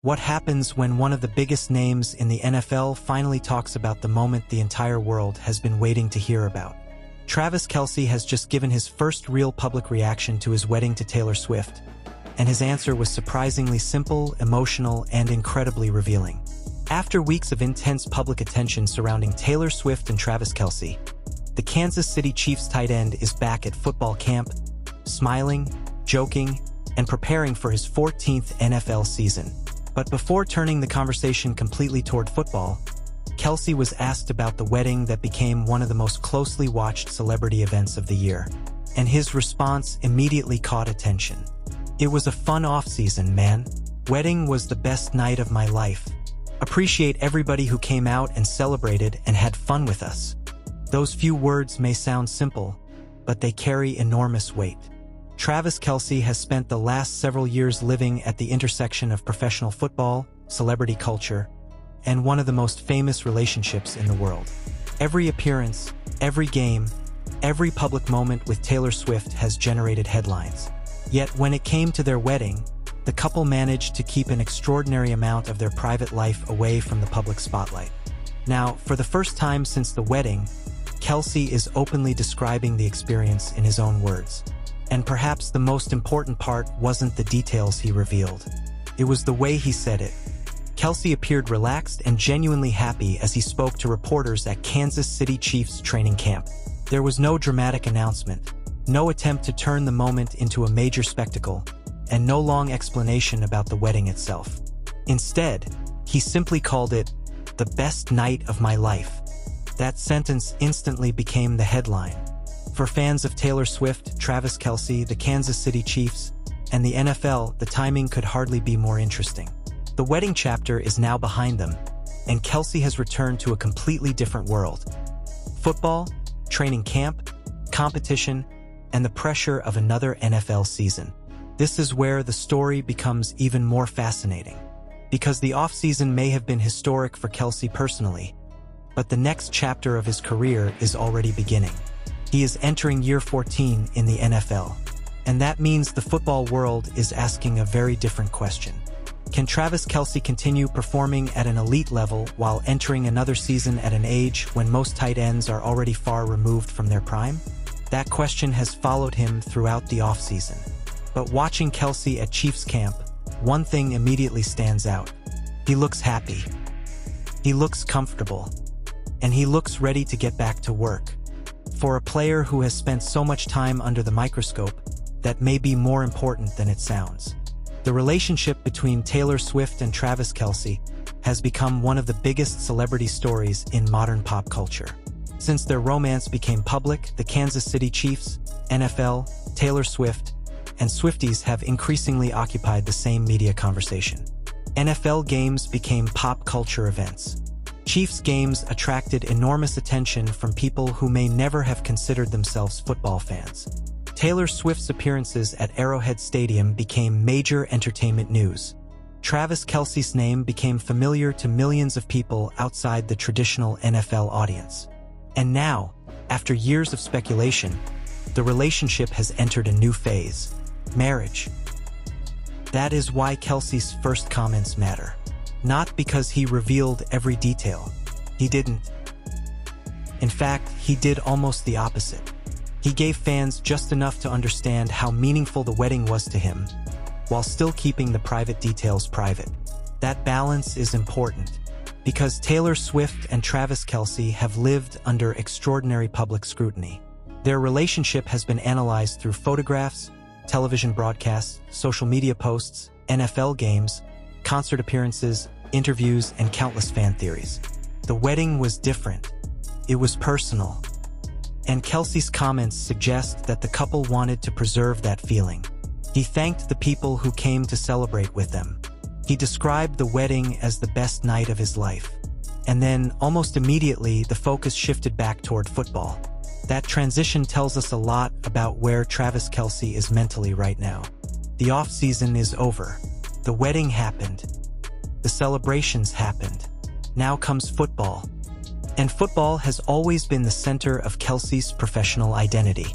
What happens when one of the biggest names in the NFL finally talks about the moment the entire world has been waiting to hear about? Travis Kelce has just given his first real public reaction to his wedding to Taylor Swift, and his answer was surprisingly simple, emotional, and incredibly revealing. After weeks of intense public attention surrounding Taylor Swift and Travis Kelce, the Kansas City Chiefs tight end is back at football camp, smiling, joking, and preparing for his 14th NFL season. But before turning the conversation completely toward football, Kelce was asked about the wedding that became one of the most closely watched celebrity events of the year, and his response immediately caught attention. "It was a fun off-season, man. Wedding was the best night of my life. Appreciate everybody who came out and celebrated and had fun with us." Those few words may sound simple, but they carry enormous weight. Travis Kelce has spent the last several years living at the intersection of professional football, celebrity culture, and one of the most famous relationships in the world. Every appearance, every game, every public moment with Taylor Swift has generated headlines. Yet when it came to their wedding, the couple managed to keep an extraordinary amount of their private life away from the public spotlight. Now, for the first time since the wedding, Kelce is openly describing the experience in his own words. And perhaps the most important part wasn't the details he revealed. It was the way he said it. Kelce appeared relaxed and genuinely happy as he spoke to reporters at Kansas City Chiefs training camp. There was no dramatic announcement, no attempt to turn the moment into a major spectacle, and no long explanation about the wedding itself. Instead, he simply called it the best night of my life. That sentence instantly became the headline. For fans of Taylor Swift, Travis Kelce, the Kansas City Chiefs, and the NFL, the timing could hardly be more interesting. The wedding chapter is now behind them, and Kelce has returned to a completely different world. Football, training camp, competition, and the pressure of another NFL season. This is where the story becomes even more fascinating. Because the offseason may have been historic for Kelce personally, but the next chapter of his career is already beginning. He is entering year 14 in the NFL, and that means the football world is asking a very different question. Can Travis Kelce continue performing at an elite level while entering another season at an age when most tight ends are already far removed from their prime? That question has followed him throughout the offseason. But watching Kelce at Chiefs camp, one thing immediately stands out. He looks happy. He looks comfortable. And he looks ready to get back to work. For a player who has spent so much time under the microscope, that may be more important than it sounds. The relationship between Taylor Swift and Travis Kelce has become one of the biggest celebrity stories in modern pop culture. Since their romance became public, the Kansas City Chiefs, NFL, Taylor Swift, and Swifties have increasingly occupied the same media conversation. NFL games became pop culture events. Chiefs games attracted enormous attention from people who may never have considered themselves football fans. Taylor Swift's appearances at Arrowhead Stadium became major entertainment news. Travis Kelce's name became familiar to millions of people outside the traditional NFL audience. And now, after years of speculation, the relationship has entered a new phase: marriage. That is why Kelce's first comments matter. Not because he revealed every detail. He didn't. In fact, he did almost the opposite. He gave fans just enough to understand how meaningful the wedding was to him, while still keeping the private details private. That balance is important, because Taylor Swift and Travis Kelce have lived under extraordinary public scrutiny. Their relationship has been analyzed through photographs, television broadcasts, social media posts, NFL games, concert appearances, interviews, and countless fan theories. The wedding was different. It was personal. And Kelce's comments suggest that the couple wanted to preserve that feeling. He thanked the people who came to celebrate with them. He described the wedding as the best night of his life. And then, almost immediately, the focus shifted back toward football. That transition tells us a lot about where Travis Kelce is mentally right now. The off-season is over. The wedding happened. The celebrations happened. Now comes football. And football has always been the center of Kelce's professional identity.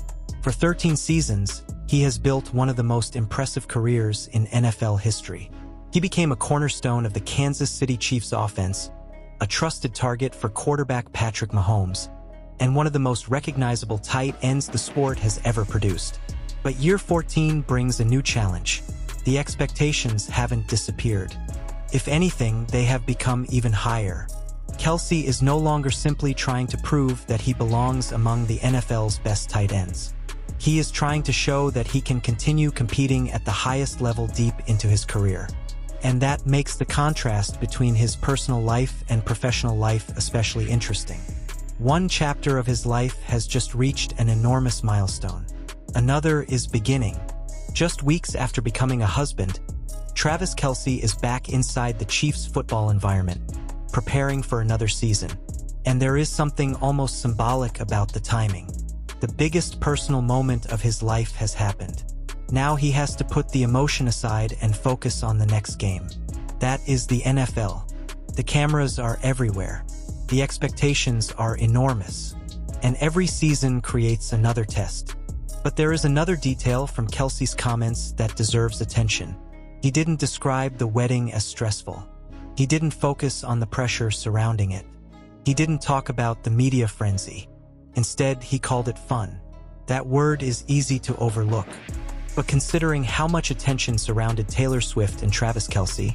For 13 seasons, he has built one of the most impressive careers in NFL history. He became a cornerstone of the Kansas City Chiefs offense, a trusted target for quarterback Patrick Mahomes, and one of the most recognizable tight ends the sport has ever produced. But year 14 brings a new challenge. The expectations haven't disappeared. If anything, they have become even higher. Kelce is no longer simply trying to prove that he belongs among the NFL's best tight ends. He is trying to show that he can continue competing at the highest level deep into his career. And that makes the contrast between his personal life and professional life especially interesting. One chapter of his life has just reached an enormous milestone. Another is beginning. Just weeks after becoming a husband, Travis Kelce is back inside the Chiefs' football environment, preparing for another season. And there is something almost symbolic about the timing. The biggest personal moment of his life has happened. Now he has to put the emotion aside and focus on the next game. That is the NFL. The cameras are everywhere. The expectations are enormous. And every season creates another test. But there is another detail from Kelce's comments that deserves attention. He didn't describe the wedding as stressful. He didn't focus on the pressure surrounding it. He didn't talk about the media frenzy. Instead, he called it fun. That word is easy to overlook. But considering how much attention surrounded Taylor Swift and Travis Kelce,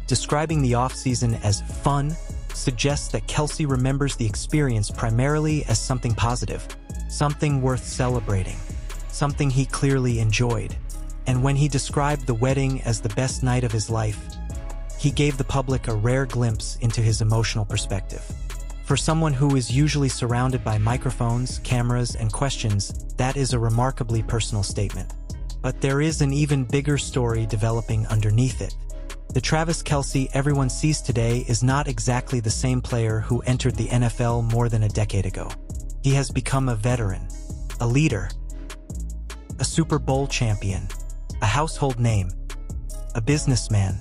describing the offseason as fun suggests that Kelce remembers the experience primarily as something positive, something worth celebrating, something he clearly enjoyed. And when he described the wedding as the best night of his life, he gave the public a rare glimpse into his emotional perspective. For someone who is usually surrounded by microphones, cameras, and questions, that is a remarkably personal statement. But there is an even bigger story developing underneath it. The Travis Kelce everyone sees today is not exactly the same player who entered the NFL more than a decade ago. He has become a veteran, a leader, a Super Bowl champion, a household name, a businessman,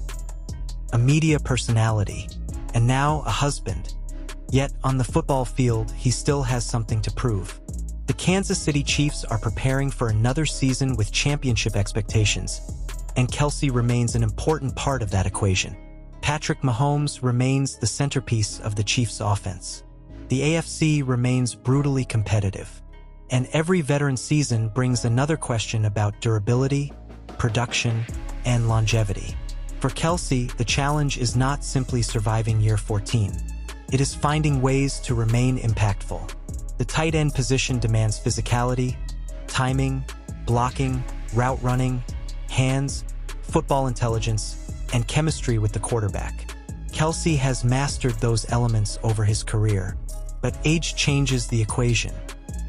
a media personality, and now a husband. Yet, on the football field, he still has something to prove. The Kansas City Chiefs are preparing for another season with championship expectations, and Kelce remains an important part of that equation. Patrick Mahomes remains the centerpiece of the Chiefs' offense. The AFC remains brutally competitive, and every veteran season brings another question about durability, production, and longevity. For Kelce, the challenge is not simply surviving year 14. It is finding ways to remain impactful. The tight end position demands physicality, timing, blocking, route running, hands, football intelligence, and chemistry with the quarterback. Kelce has mastered those elements over his career, but age changes the equation.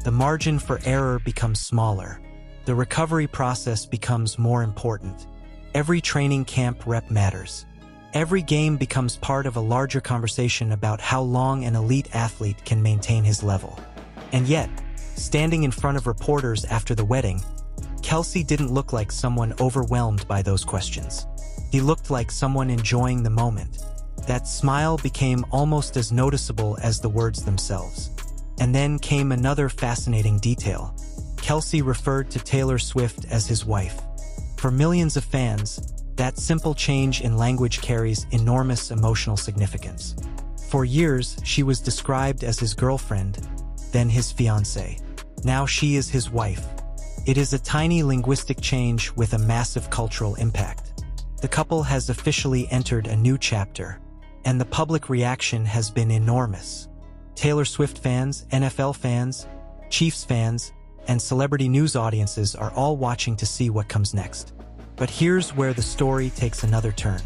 The margin for error becomes smaller. The recovery process becomes more important. Every training camp rep matters. Every game becomes part of a larger conversation about how long an elite athlete can maintain his level. And yet, standing in front of reporters after the wedding, Kelce didn't look like someone overwhelmed by those questions. He looked like someone enjoying the moment. That smile became almost as noticeable as the words themselves. And then came another fascinating detail. Kelce referred to Taylor Swift as his wife. For millions of fans, that simple change in language carries enormous emotional significance. For years, she was described as his girlfriend, then his fiancée. Now she is his wife. It is a tiny linguistic change with a massive cultural impact. The couple has officially entered a new chapter, and the public reaction has been enormous. Taylor Swift fans, NFL fans, Chiefs fans, and celebrity news audiences are all watching to see what comes next. But here's where the story takes another turn.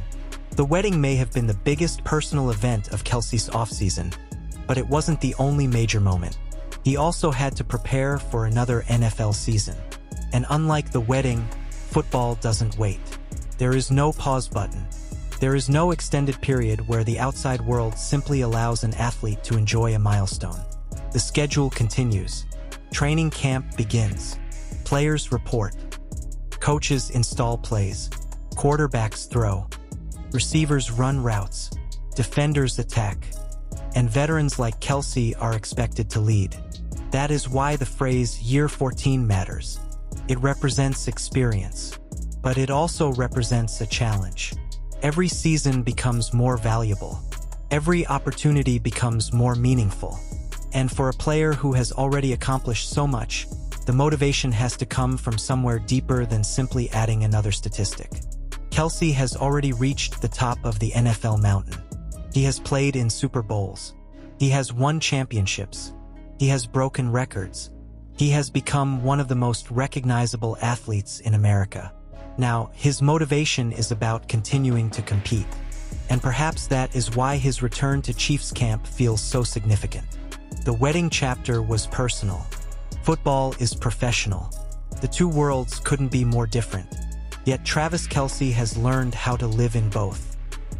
The wedding may have been the biggest personal event of Kelce's offseason, but it wasn't the only major moment. He also had to prepare for another NFL season. And unlike the wedding, football doesn't wait. There is no pause button. There is no extended period where the outside world simply allows an athlete to enjoy a milestone. The schedule continues. Training camp begins. Players report. Coaches install plays. Quarterbacks throw. Receivers run routes. Defenders attack. And veterans like Kelce are expected to lead. That is why the phrase year 14 matters. It represents experience. But it also represents a challenge. every season becomes more valuable. Every opportunity becomes more meaningful. And for a player who has already accomplished so much, the motivation has to come from somewhere deeper than simply adding another statistic. Kelce has already reached the top of the NFL mountain. He has played in Super Bowls. He has won championships. He has broken records. He has become one of the most recognizable athletes in America. Now, his motivation is about continuing to compete. And perhaps that is why his return to Chiefs camp feels so significant. The wedding chapter was personal. Football is professional. The two worlds couldn't be more different. Yet Travis Kelce has learned how to live in both.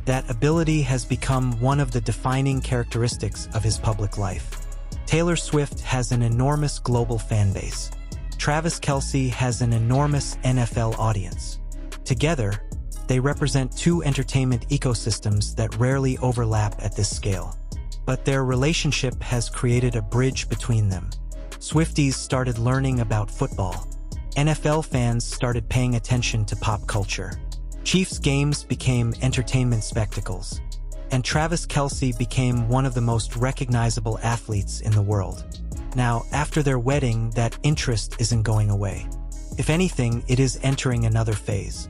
That ability has become one of the defining characteristics of his public life. Taylor Swift has an enormous global fan base. Travis Kelce has an enormous NFL audience. Together, they represent two entertainment ecosystems that rarely overlap at this scale. But their relationship has created a bridge between them. Swifties started learning about football. NFL fans started paying attention to pop culture. Chiefs games became entertainment spectacles. And Travis Kelce became one of the most recognizable athletes in the world. Now, after their wedding, that interest isn't going away. If anything, it is entering another phase.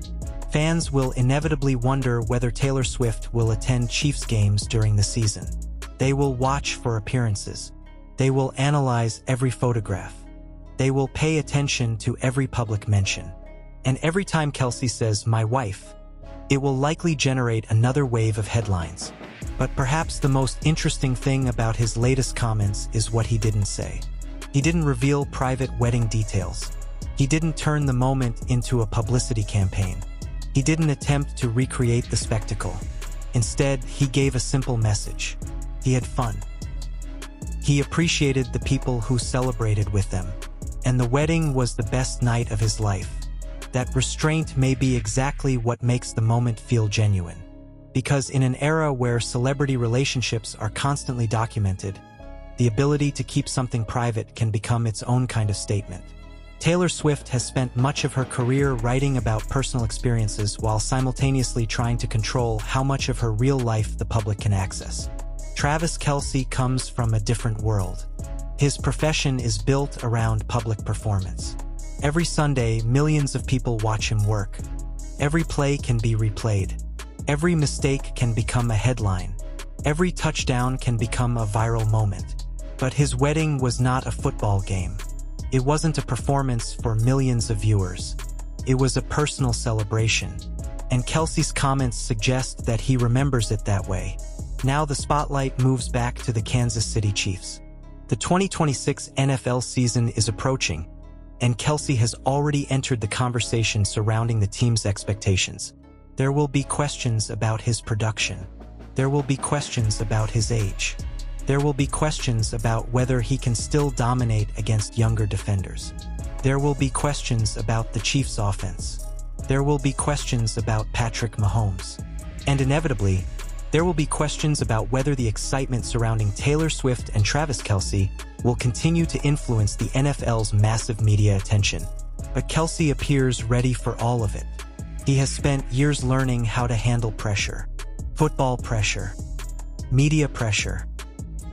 Fans will inevitably wonder whether Taylor Swift will attend Chiefs games during the season. They will watch for appearances. They will analyze every photograph. They will pay attention to every public mention. And every time Kelce says, "my wife," it will likely generate another wave of headlines. But perhaps the most interesting thing about his latest comments is what he didn't say. He didn't reveal private wedding details. He didn't turn the moment into a publicity campaign. He didn't attempt to recreate the spectacle. Instead, he gave a simple message. He had fun. He appreciated the people who celebrated with them. And the wedding was the best night of his life. That restraint may be exactly what makes the moment feel genuine. Because in an era where celebrity relationships are constantly documented, the ability to keep something private can become its own kind of statement. Taylor Swift has spent much of her career writing about personal experiences while simultaneously trying to control how much of her real life the public can access. Travis Kelce comes from a different world. His profession is built around public performance. Every Sunday, millions of people watch him work. Every play can be replayed. Every mistake can become a headline. Every touchdown can become a viral moment. But his wedding was not a football game. It wasn't a performance for millions of viewers. It was a personal celebration. And Kelce's comments suggest that he remembers it that way. Now the spotlight moves back to the Kansas City Chiefs. The 2026 NFL season is approaching, and Kelce has already entered the conversation surrounding the team's expectations. There will be questions about his production. There will be questions about his age. There will be questions about whether he can still dominate against younger defenders. There will be questions about the Chiefs' offense. There will be questions about Patrick Mahomes. And inevitably, there will be questions about whether the excitement surrounding Taylor Swift and Travis Kelce will continue to influence the NFL's massive media attention. But Kelce appears ready for all of it. He has spent years learning how to handle pressure. Football pressure, media pressure,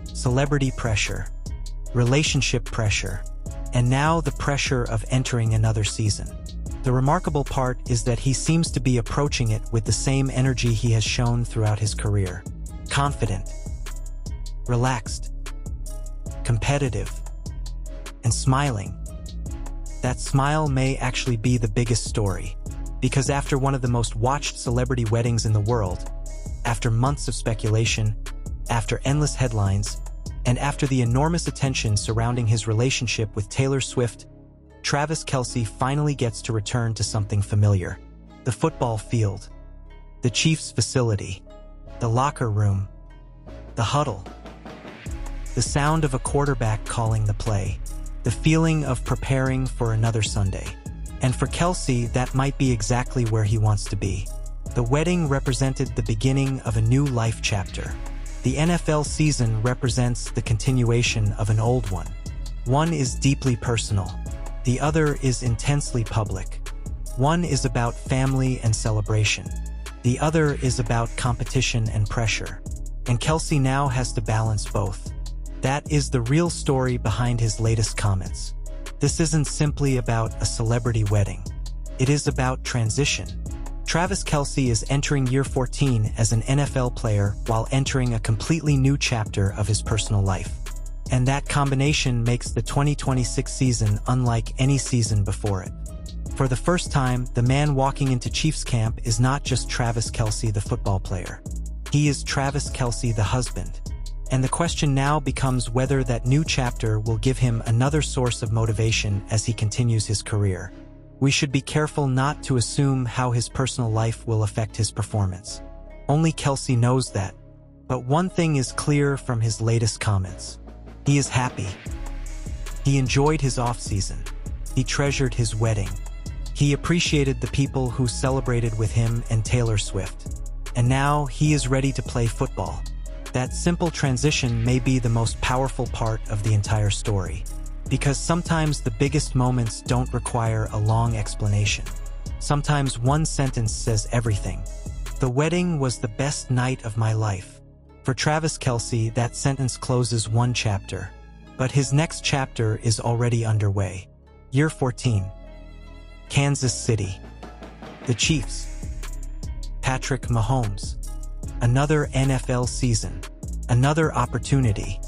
celebrity pressure, relationship pressure, and now the pressure of entering another season. The remarkable part is that he seems to be approaching it with the same energy he has shown throughout his career. Confident, relaxed, competitive, and smiling. That smile may actually be the biggest story. Because after one of the most watched celebrity weddings in the world, after months of speculation, after endless headlines, and after the enormous attention surrounding his relationship with Taylor Swift, Travis Kelce finally gets to return to something familiar. The football field, the Chiefs' facility, the locker room, the huddle, the sound of a quarterback calling the play, the feeling of preparing for another Sunday. And for Kelce, that might be exactly where he wants to be. The wedding represented the beginning of a new life chapter. The NFL season represents the continuation of an old one. One is deeply personal. The other is intensely public. One is about family and celebration. The other is about competition and pressure. And Kelce now has to balance both. That is the real story behind his latest comments. This isn't simply about a celebrity wedding. It is about transition. Travis Kelce is entering year 14 as an NFL player while entering a completely new chapter of his personal life. And that combination makes the 2026 season unlike any season before it. For the first time, the man walking into Chiefs camp is not just Travis Kelce, the football player. He is Travis Kelce, the husband. And the question now becomes whether that new chapter will give him another source of motivation as he continues his career. We should be careful not to assume how his personal life will affect his performance. Only Kelce knows that. But one thing is clear from his latest comments. He is happy. He enjoyed his offseason. He treasured his wedding. He appreciated the people who celebrated with him and Taylor Swift. And now he is ready to play football. That simple transition may be the most powerful part of the entire story. Because sometimes the biggest moments don't require a long explanation. Sometimes one sentence says everything. The wedding was the best night of my life. For Travis Kelce, that sentence closes one chapter. But his next chapter is already underway. Year 14. Kansas City. The Chiefs. Patrick Mahomes. Another NFL season. Another opportunity.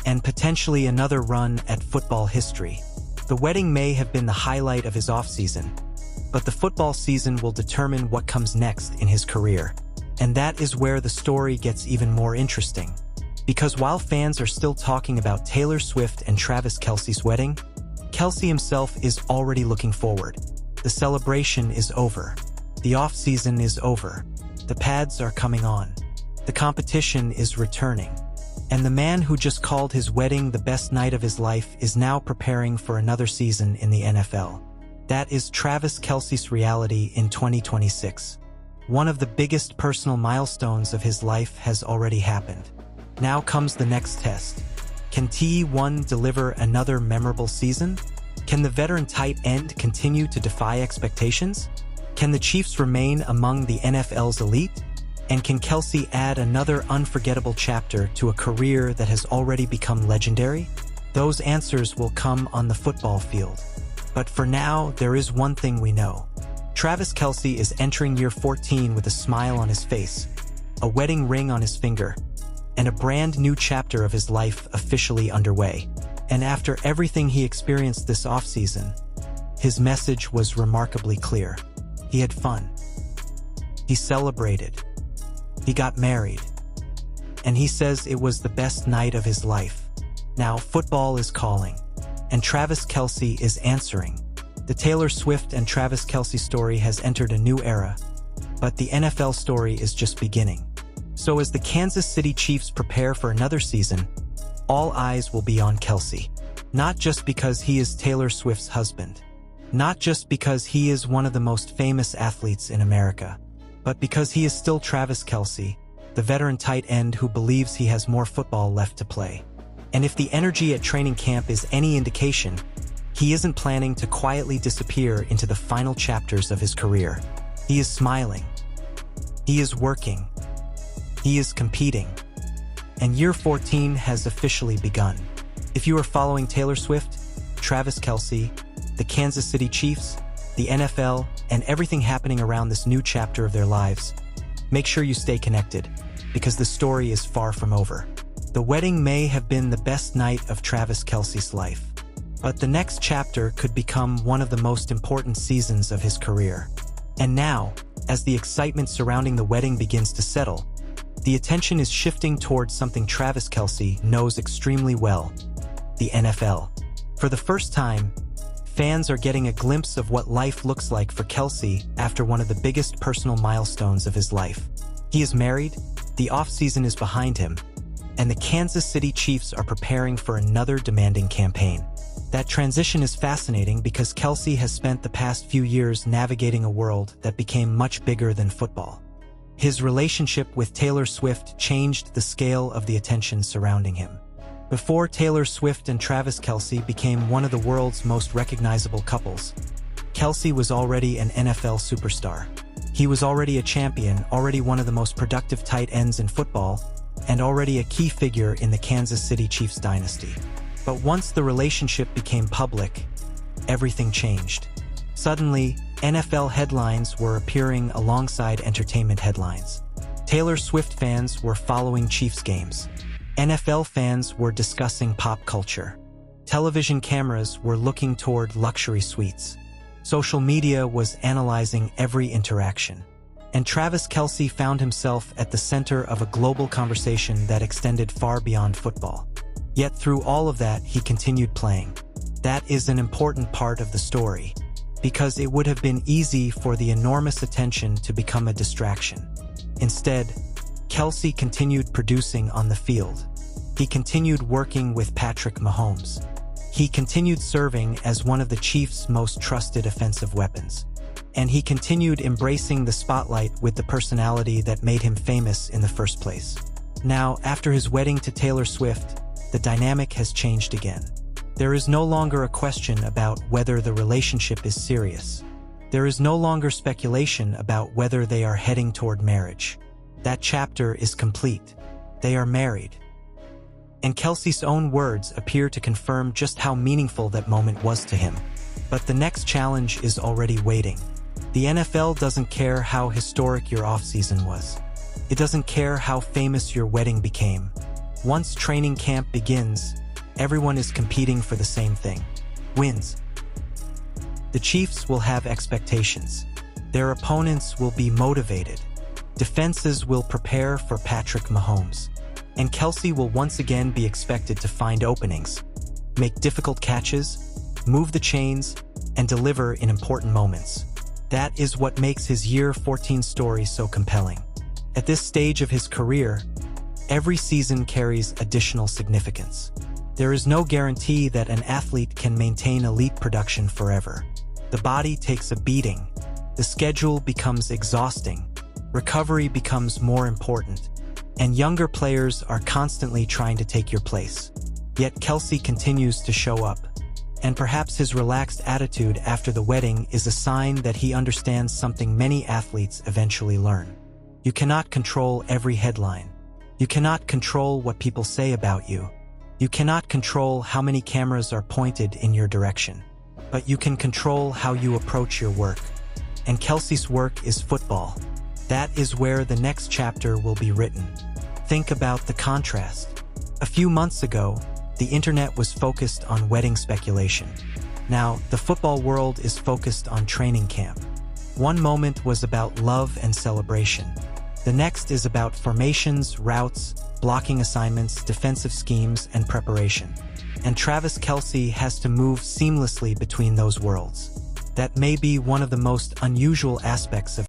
And potentially another run at football history. The wedding may have been the highlight of his offseason, but the football season will determine what comes next in his career. And that is where the story gets even more interesting. Because while fans are still talking about Taylor Swift and Travis Kelce's wedding, Kelce himself is already looking forward. The celebration is over. The offseason is over. The pads are coming on. The competition is returning. And the man who just called his wedding the best night of his life is now preparing for another season in the NFL. That is Travis Kelce's reality in 2026. One of the biggest personal milestones of his life has already happened. Now comes the next test. Can T1 deliver another memorable season? Can the veteran tight end continue to defy expectations? Can the Chiefs remain among the NFL's elite? And can Kelce add another unforgettable chapter to a career that has already become legendary? Those answers will come on the football field. But for now, there is one thing we know. Travis Kelce is entering year 14 with a smile on his face, a wedding ring on his finger, and a brand new chapter of his life officially underway. And after everything he experienced this offseason, his message was remarkably clear. He had fun. He celebrated. He got married. And he says it was the best night of his life. Now football is calling, and Travis Kelce is answering. The Taylor Swift and Travis Kelce story has entered a new era, but the NFL story is just beginning. So as the Kansas City Chiefs prepare for another season, all eyes will be on Kelce. Not just because he is Taylor Swift's husband. Not just because he is one of the most famous athletes in America. But because he is still Travis Kelce, the veteran tight end who believes he has more football left to play. And if the energy at training camp is any indication, he isn't planning to quietly disappear into the final chapters of his career. He is smiling. He is working. He is competing. And year 14 has officially begun. If you are following Taylor Swift, Travis Kelce, the Kansas City Chiefs, the NFL, and everything happening around this new chapter of their lives, make sure you stay connected, because the story is far from over. The wedding may have been the best night of Travis Kelce's life, but the next chapter could become one of the most important seasons of his career. And now, as the excitement surrounding the wedding begins to settle, the attention is shifting towards something Travis Kelce knows extremely well: the NFL. For the first time, fans are getting a glimpse of what life looks like for Kelce after one of the biggest personal milestones of his life. He is married, the offseason is behind him, and the Kansas City Chiefs are preparing for another demanding campaign. That transition is fascinating because Kelce has spent the past few years navigating a world that became much bigger than football. His relationship with Taylor Swift changed the scale of the attention surrounding him. Before Taylor Swift and Travis Kelce became one of the world's most recognizable couples, Kelce was already an NFL superstar. He was already a champion, already one of the most productive tight ends in football, and already a key figure in the Kansas City Chiefs dynasty. But once the relationship became public, everything changed. Suddenly, NFL headlines were appearing alongside entertainment headlines. Taylor Swift fans were following Chiefs games. NFL fans were discussing pop culture. Television cameras were looking toward luxury suites. Social media was analyzing every interaction. And Travis Kelce found himself at the center of a global conversation that extended far beyond football. Yet through all of that, he continued playing. That is an important part of the story, because it would have been easy for the enormous attention to become a distraction. Instead, Kelce continued producing on the field. He continued working with Patrick Mahomes. He continued serving as one of the Chiefs' most trusted offensive weapons. And he continued embracing the spotlight with the personality that made him famous in the first place. Now, after his wedding to Taylor Swift, the dynamic has changed again. There is no longer a question about whether the relationship is serious. There is no longer speculation about whether they are heading toward marriage. That chapter is complete. They are married. And Kelce's own words appear to confirm just how meaningful that moment was to him. But the next challenge is already waiting. The NFL doesn't care how historic your offseason was. It doesn't care how famous your wedding became. Once training camp begins, everyone is competing for the same thing: wins. The Chiefs will have expectations. Their opponents will be motivated. Defenses will prepare for Patrick Mahomes. And Kelce will once again be expected to find openings, make difficult catches, move the chains, and deliver in important moments. That is what makes his Year 14 story so compelling. At this stage of his career, every season carries additional significance. There is no guarantee that an athlete can maintain elite production forever. The body takes a beating. The schedule becomes exhausting. Recovery becomes more important. And younger players are constantly trying to take your place. Yet Kelce continues to show up. And perhaps his relaxed attitude after the wedding is a sign that he understands something many athletes eventually learn. You cannot control every headline. You cannot control what people say about you. You cannot control how many cameras are pointed in your direction. But you can control how you approach your work. And Kelce's work is football. That is where the next chapter will be written. Think about the contrast. A few months ago, the internet was focused on wedding speculation. Now, the football world is focused on training camp. One moment was about love and celebration. The next is about formations, routes, blocking assignments, defensive schemes, and preparation. And Travis Kelce has to move seamlessly between those worlds. That may be one of the most unusual aspects of